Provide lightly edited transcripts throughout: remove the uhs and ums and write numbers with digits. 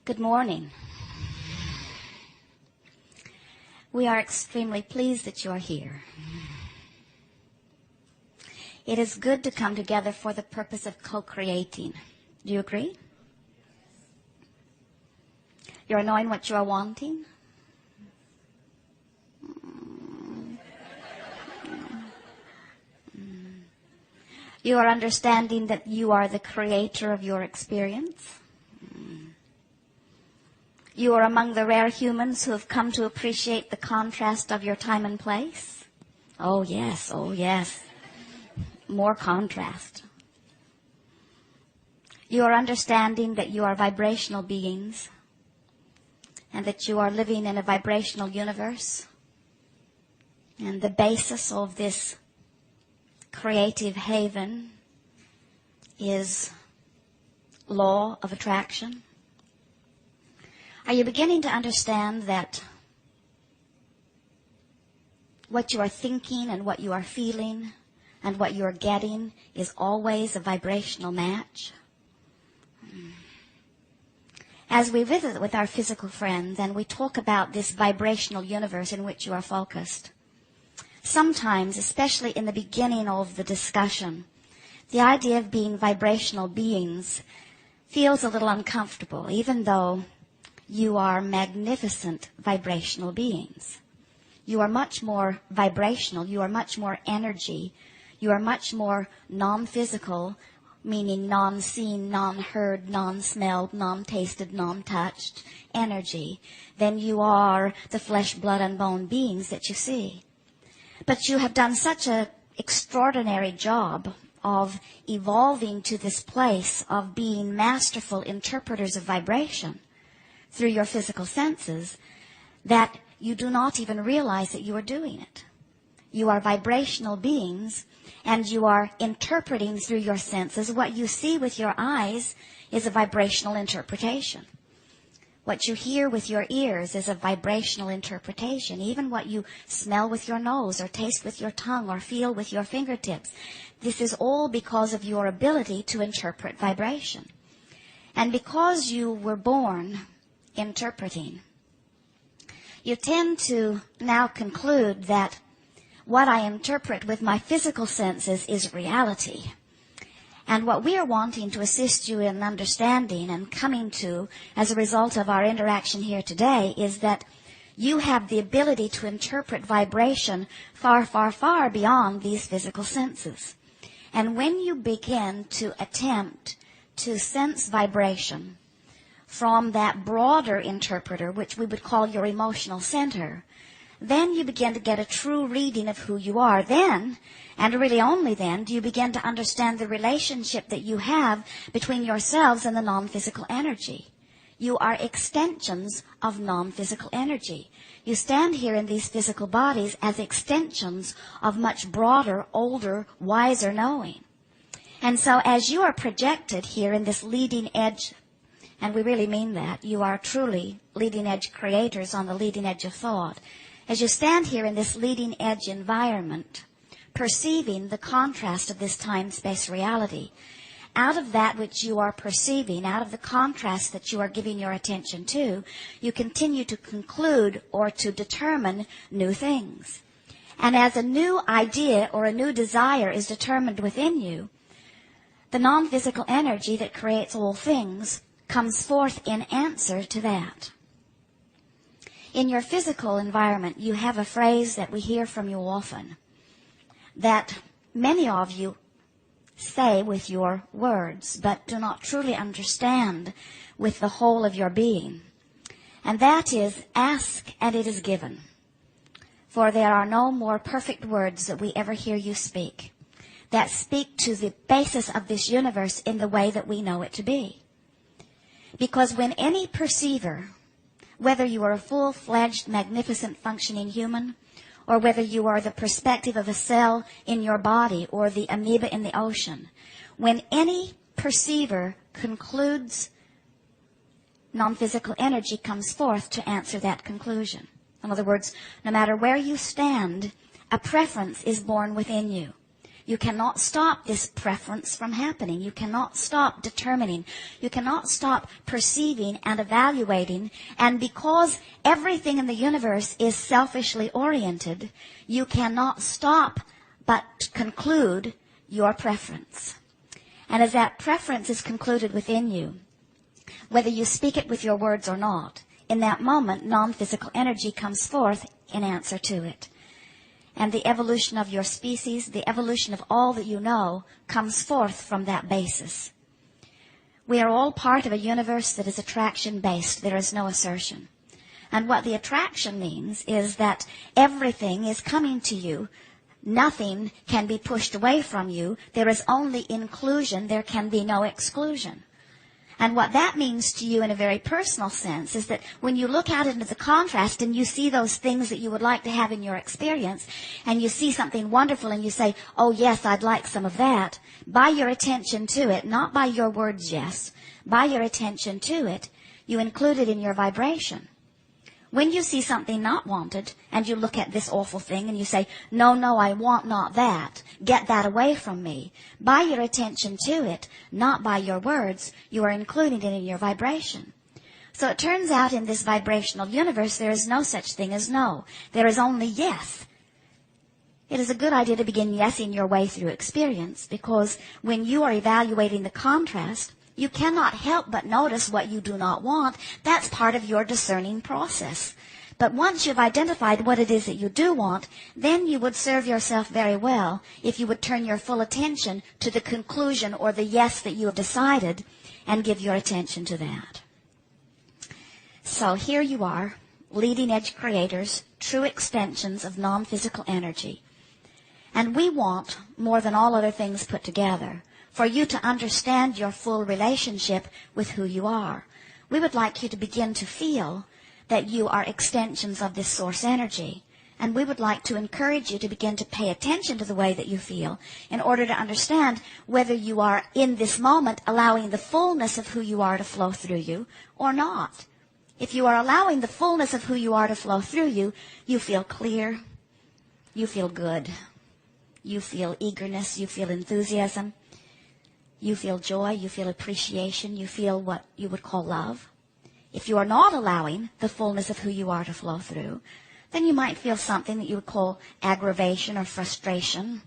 Good morning. We are extremely pleased that you are here. It is good to come together for the purpose of co-creating. Do you agree? You're knowing what you are wanting? You are understanding that you are the creator of your experience. You are among the rare humans who have come to appreciate the contrast of your time and place. Oh yes, more contrast. You are understanding that you are vibrational beings and that you are living in a vibrational universe. And the basis of this creative haven is law of attraction. Are you beginning to understand that what you are thinking and what you are feeling and what you are getting is always a vibrational match? As we visit with our physical friends and we talk about this vibrational universe in which you are focused, sometimes, especially in the beginning of the discussion, the idea of being vibrational beings feels a little uncomfortable, even though you are magnificent vibrational beings. You are much more vibrational. You are much more energy. You are much more non-physical, meaning non-seen, non-heard, non-smelled, non-tasted, non-touched energy than you are the flesh, blood, and bone beings that you see. But you have done such an extraordinary job of evolving to this place of being masterful interpreters of vibration through your physical senses that you do not even realize that you are doing it. You are vibrational beings and you are interpreting through your senses. What you see with your eyes is a vibrational interpretation. What you hear with your ears is a vibrational interpretation. Even what you smell with your nose or taste with your tongue or feel with your fingertips. This is all because of your ability to interpret vibration. And because you were born interpreting, you tend to now conclude that what I interpret with my physical senses is reality. And what we are wanting to assist you in understanding and coming to as a result of our interaction here today is that you have the ability to interpret vibration far, far, far beyond these physical senses. And when you begin to attempt to sense vibration from that broader interpreter, which we would call your emotional center, then you begin to get a true reading of who you are. Then, and really only then, do you begin to understand the relationship that you have between yourselves and the non-physical energy. You are extensions of non-physical energy. You stand here in these physical bodies as extensions of much broader, older, wiser knowing. And so as you are projected here in this leading edge, and we really mean that, you are truly leading edge creators on the leading edge of thought. As you stand here in this leading edge environment, perceiving the contrast of this time-space reality, out of that which you are perceiving, out of the contrast that you are giving your attention to, you continue to conclude or to determine new things. And as a new idea or a new desire is determined within you, the non-physical energy that creates all things comes forth in answer to that. In your physical environment, you have a phrase that we hear from you often, that many of you say with your words, but do not truly understand with the whole of your being. And that is, ask and it is given. For there are no more perfect words that we ever hear you speak that speak to the basis of this universe in the way that we know it to be. Because when any perceiver, whether you are a full-fledged, magnificent, functioning human, or whether you are the perspective of a cell in your body or the amoeba in the ocean, when any perceiver concludes, non-physical energy comes forth to answer that conclusion. In other words, no matter where you stand, a preference is born within you. You cannot stop this preference from happening. You cannot stop determining. You cannot stop perceiving and evaluating. And because everything in the universe is selfishly oriented, you cannot stop but conclude your preference. And as that preference is concluded within you, whether you speak it with your words or not, in that moment, non-physical energy comes forth in answer to it. And the evolution of your species, the evolution of all that you know, comes forth from that basis. We are all part of a universe that is attraction-based. There is no assertion. And what the attraction means is that everything is coming to you. Nothing can be pushed away from you. There is only inclusion. There can be no exclusion. And what that means to you in a very personal sense is that when you look out into the contrast and you see those things that you would like to have in your experience, and you see something wonderful and you say, oh yes, I'd like some of that, by your attention to it, not by your words yes, by your attention to it, you include it in your vibration. When you see something not wanted and you look at this awful thing and you say, no, I want not that. Get that away from me. By your attention to it, not by your words, you are including it in your vibration. So it turns out in this vibrational universe there is no such thing as no. There is only yes. It is a good idea to begin yesing your way through experience, because when you are evaluating the contrast, you cannot help but notice what you do not want. That's part of your discerning process. But once you've identified what it is that you do want, then you would serve yourself very well if you would turn your full attention to the conclusion or the yes that you have decided and give your attention to that. So here you are, leading edge creators, true extensions of non-physical energy. And we want, more than all other things put together, for you to understand your full relationship with who you are. We would like you to begin to feel that you are extensions of this source energy. And we would like to encourage you to begin to pay attention to the way that you feel in order to understand whether you are in this moment allowing the fullness of who you are to flow through you or not. If you are allowing the fullness of who you are to flow through you, you feel clear, you feel good, you feel eagerness, you feel enthusiasm. You feel joy, you feel appreciation, you feel what you would call love. If you are not allowing the fullness of who you are to flow through, then you might feel something that you would call aggravation or frustration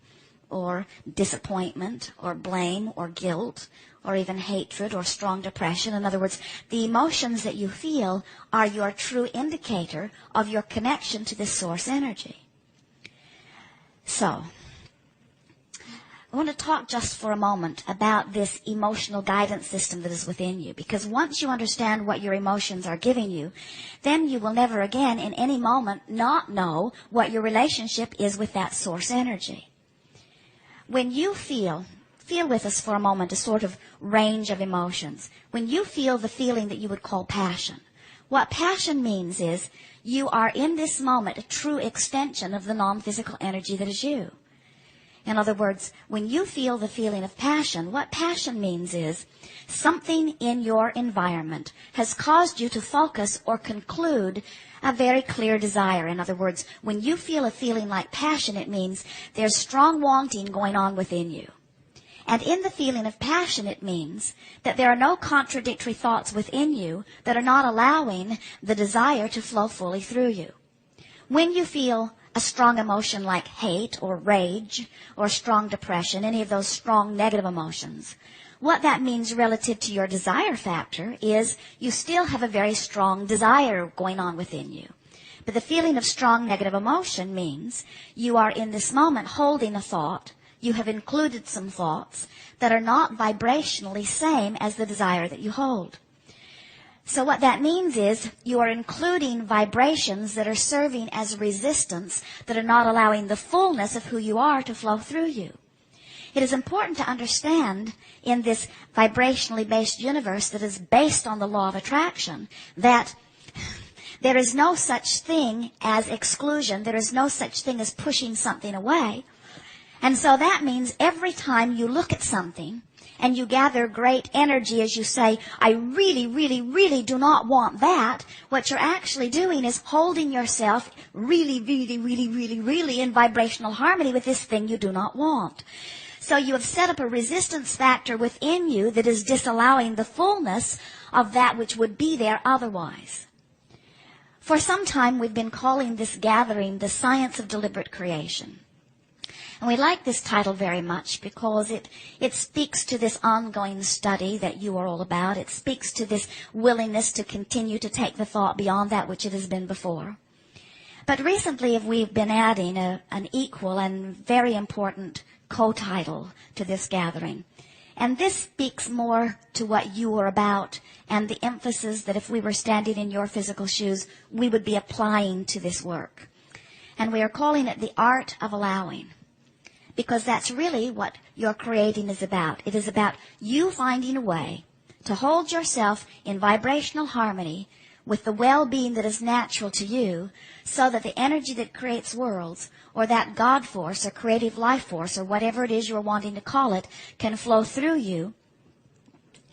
or disappointment or blame or guilt or even hatred or strong depression. In other words, the emotions that you feel are your true indicator of your connection to this source energy. So, I want to talk just for a moment about this emotional guidance system that is within you, because once you understand what your emotions are giving you, then you will never again in any moment not know what your relationship is with that source energy. When you feel with us for a moment a sort of range of emotions. When you feel the feeling that you would call passion, what passion means is you are in this moment a true extension of the non-physical energy that is you. In other words, when you feel the feeling of passion, what passion means is something in your environment has caused you to focus or conclude a very clear desire. In other words, when you feel a feeling like passion, it means there's strong wanting going on within you. And in the feeling of passion, it means that there are no contradictory thoughts within you that are not allowing the desire to flow fully through you. When you feel a strong emotion like hate or rage or strong depression, any of those strong negative emotions, what that means relative to your desire factor is you still have a very strong desire going on within you. But the feeling of strong negative emotion means you are in this moment holding a thought. You have included some thoughts that are not vibrationally same as the desire that you hold. So what that means is you are including vibrations that are serving as resistance, that are not allowing the fullness of who you are to flow through you. It is important to understand in this vibrationally based universe that is based on the law of attraction that there is no such thing as exclusion. There is no such thing as pushing something away. And so that means every time you look at something and you gather great energy as you say, I really, really, really do not want that, what you're actually doing is holding yourself really, really, really, really, really in vibrational harmony with this thing you do not want. So you have set up a resistance factor within you that is disallowing the fullness of that which would be there otherwise. For some time we've been calling this gathering the science of deliberate creation. And we like this title very much because it speaks to this ongoing study that you are all about. It speaks to this willingness to continue to take the thought beyond that which it has been before. But recently we've been adding an equal and very important co-title to this gathering. And this speaks more to what you are about and the emphasis that if we were standing in your physical shoes, we would be applying to this work. And we are calling it the art of allowing. Because that's really what your creating is about. It is about you finding a way to hold yourself in vibrational harmony with the well-being that is natural to you so that the energy that creates worlds or that God force or creative life force or whatever it is you're wanting to call it can flow through you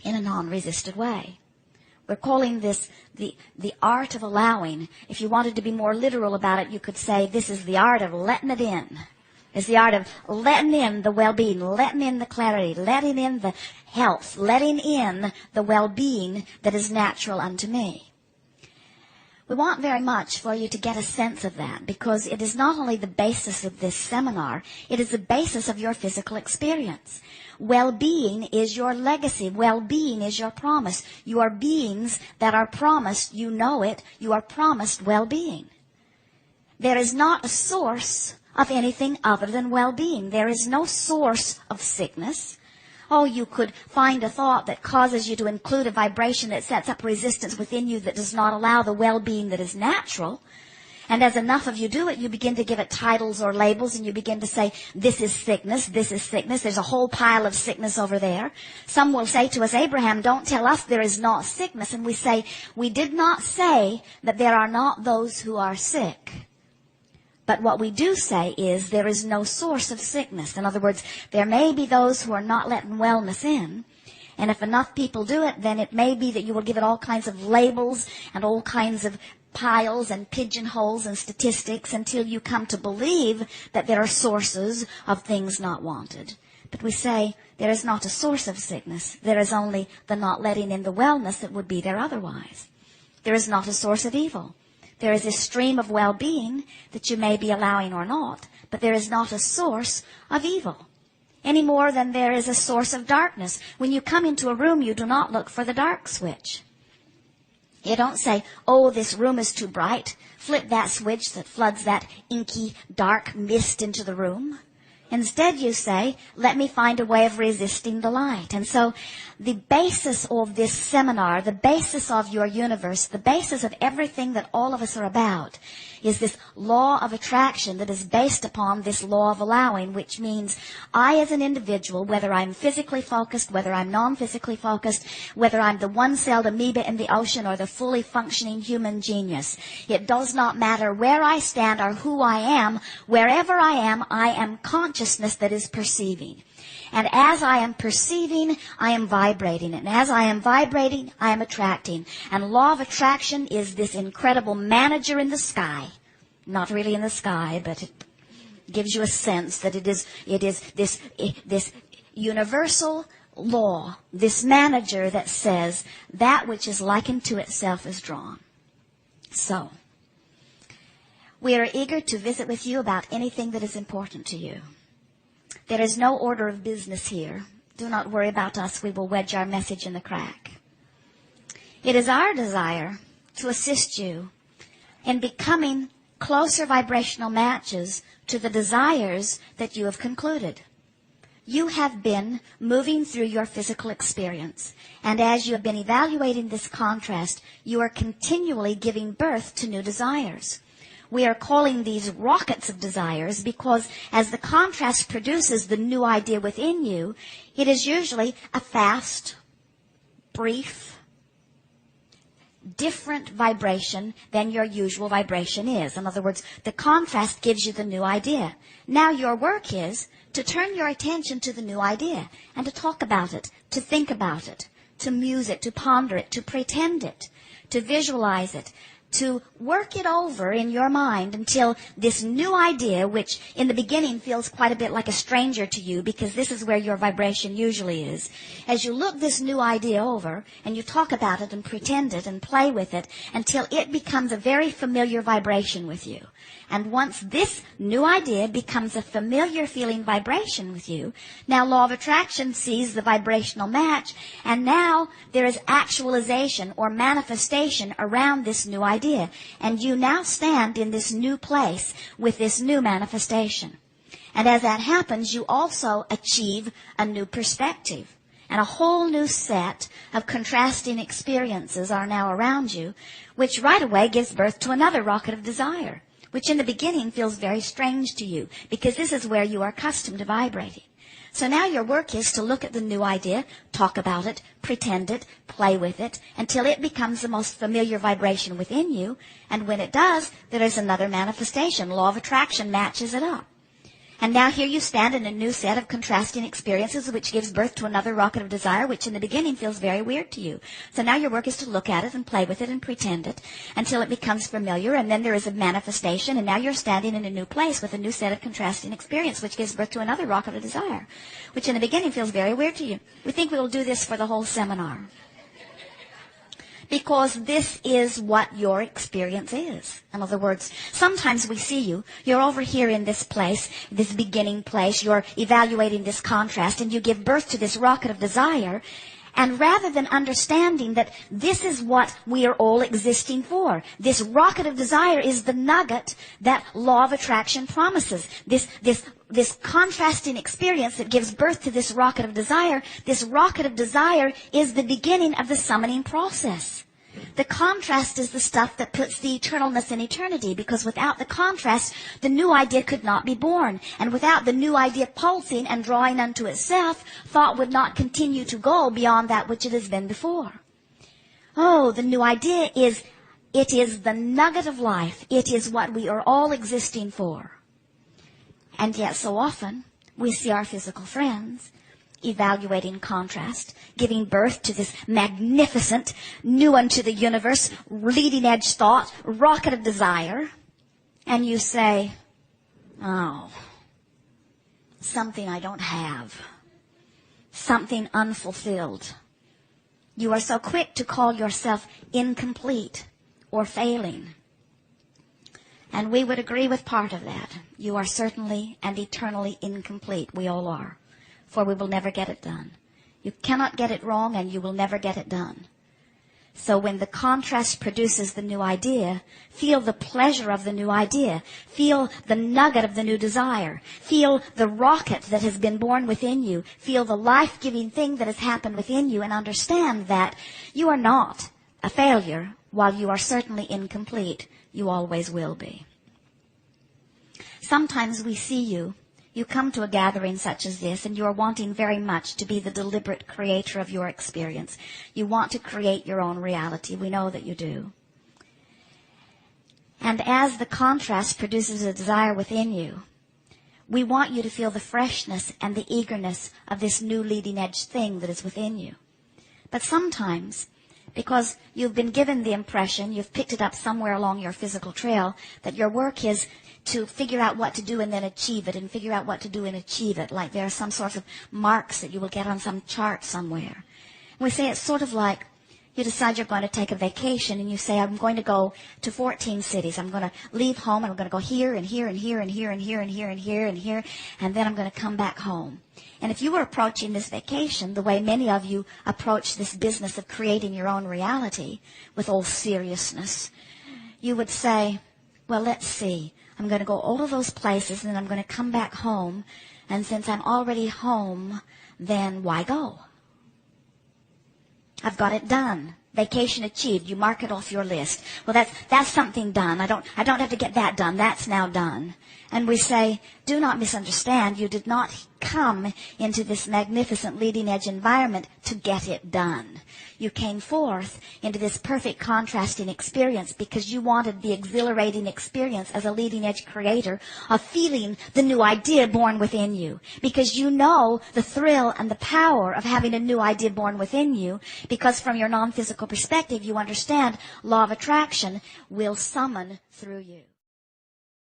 in a non-resisted way. We're calling this the art of allowing. If you wanted to be more literal about it, you could say this is the art of letting it in. It's the art of letting in the well-being, letting in the clarity, letting in the health, letting in the well-being that is natural unto me. We want very much for you to get a sense of that because it is not only the basis of this seminar, it is the basis of your physical experience. Well-being is your legacy. Well-being is your promise. You are beings that are promised, you know it, you are promised well-being. There is not a source of anything other than well-being. There is no source of sickness. Oh, you could find a thought that causes you to include a vibration that sets up resistance within you that does not allow the well-being that is natural. And as enough of you do it, you begin to give it titles or labels and you begin to say, this is sickness, this is sickness. There's a whole pile of sickness over there. Some will say to us, Abraham, don't tell us there is not sickness. And we say, we did not say that there are not those who are sick. But what we do say is there is no source of sickness. In other words, there may be those who are not letting wellness in. And if enough people do it, then it may be that you will give it all kinds of labels and all kinds of piles and pigeonholes and statistics until you come to believe that there are sources of things not wanted. But we say there is not a source of sickness. There is only the not letting in the wellness that would be there otherwise. There is not a source of evil. There is a stream of well-being that you may be allowing or not, but there is not a source of evil, any more than there is a source of darkness. When you come into a room, you do not look for the dark switch. You don't say, oh, this room is too bright. Flip that switch that floods that inky, dark mist into the room. Instead, you say, let me find a way of resisting the light. And so the basis of this seminar, the basis of your universe, the basis of everything that all of us are about is this law of attraction that is based upon this law of allowing, which means I as an individual, whether I'm physically focused, whether I'm non-physically focused, whether I'm the one-celled amoeba in the ocean or the fully functioning human genius, it does not matter where I stand or who I am. Wherever I am consciousness that is perceiving. And as I am perceiving, I am vibrating. And as I am vibrating, I am attracting. And law of attraction is this incredible manager in the sky. Not really in the sky, but it gives you a sense that it is this universal law, this manager that says that which is likened to itself is drawn. So, we are eager to visit with you about anything that is important to you. There is no order of business here. Do not worry about us. We will wedge our message in the crack. It is our desire to assist you in becoming closer vibrational matches to the desires that you have concluded. You have been moving through your physical experience, and as you have been evaluating this contrast, you are continually giving birth to new desires. We are calling these rockets of desires because as the contrast produces the new idea within you, it is usually a fast, brief, different vibration than your usual vibration is. In other words, the contrast gives you the new idea. Now your work is to turn your attention to the new idea and to talk about it, to think about it, to muse it, to ponder it, to pretend it, to visualize it, to work it over in your mind until this new idea, which in the beginning feels quite a bit like a stranger to you because this is where your vibration usually is. As you look this new idea over and you talk about it and pretend it and play with it until it becomes a very familiar vibration with you. And once this new idea becomes a familiar feeling vibration with you, now law of attraction sees the vibrational match, and now there is actualization or manifestation around this new idea. And you now stand in this new place with this new manifestation. And as that happens, you also achieve a new perspective. And a whole new set of contrasting experiences are now around you, which right away gives birth to another rocket of desire, which in the beginning feels very strange to you, because this is where you are accustomed to vibrating. So now your work is to look at the new idea, talk about it, pretend it, play with it, until it becomes the most familiar vibration within you. And when it does, there is another manifestation. Law of attraction matches it up. And now here you stand in a new set of contrasting experiences, which gives birth to another rocket of desire, which in the beginning feels very weird to you. So now your work is to look at it and play with it and pretend it until it becomes familiar, and then there is a manifestation, and now you're standing in a new place with a new set of contrasting experience, which gives birth to another rocket of desire, which in the beginning feels very weird to you. We think we will do this for the whole seminar, because this is what your experience is. In other words, sometimes we see you, you're over here in this place, this beginning place, you're evaluating this contrast, and you give birth to this rocket of desire, and rather than understanding that this is what we are all existing for, this rocket of desire is the nugget that law of attraction promises. This contrasting experience that gives birth to this rocket of desire is the beginning of the summoning process. The contrast is the stuff that puts the eternalness in eternity, because without the contrast, the new idea could not be born. And without the new idea pulsing and drawing unto itself, thought would not continue to go beyond that which it has been before. Oh, the new idea is the nugget of life. It is what we are all existing for. And yet so often, we see our physical friends evaluating contrast, giving birth to this magnificent, new unto the universe, leading edge thought, rocket of desire. And you say, oh, something I don't have, something unfulfilled. You are so quick to call yourself incomplete or failing. And we would agree with part of that. You are certainly and eternally incomplete. We all are. For we will never get it done. You cannot get it wrong, and you will never get it done. So when the contrast produces the new idea, feel the pleasure of the new idea. Feel the nugget of the new desire. Feel the rocket that has been born within you. Feel the life-giving thing that has happened within you, and understand that you are not a failure. While you are certainly incomplete, you always will be. Sometimes we see you. You come to a gathering such as this, and you are wanting very much to be the deliberate creator of your experience. You want to create your own reality. We know that you do. And as the contrast produces a desire within you, we want you to feel the freshness and the eagerness of this new leading edge thing that is within you. But sometimes, because you've been given the impression, you've picked it up somewhere along your physical trail, that your work is to figure out what to do and then achieve it, and figure out what to do and achieve it, like there are some sorts of marks that you will get on some chart somewhere. And we say it's sort of like you decide you're going to take a vacation, and you say, I'm going to go to 14 cities. I'm going to leave home, and I'm going to go here and here and here and here and here and here and here and here, and then I'm going to come back home. And if you were approaching this vacation the way many of you approach this business of creating your own reality, with all seriousness, you would say, well, let's see. I'm going to go all of those places, and then I'm going to come back home. And since I'm already home, then why go? I've got it done. Vacation achieved. You mark it off your list. Well, that's something done. I don't have to get that done. That's now done. And we say, do not misunderstand. You did not come into this magnificent leading edge environment to get it done. You came forth into this perfect contrasting experience because you wanted the exhilarating experience as a leading edge creator of feeling the new idea born within you. Because you know the thrill and the power of having a new idea born within you, because from your non-physical perspective you understand law of attraction will summon through you.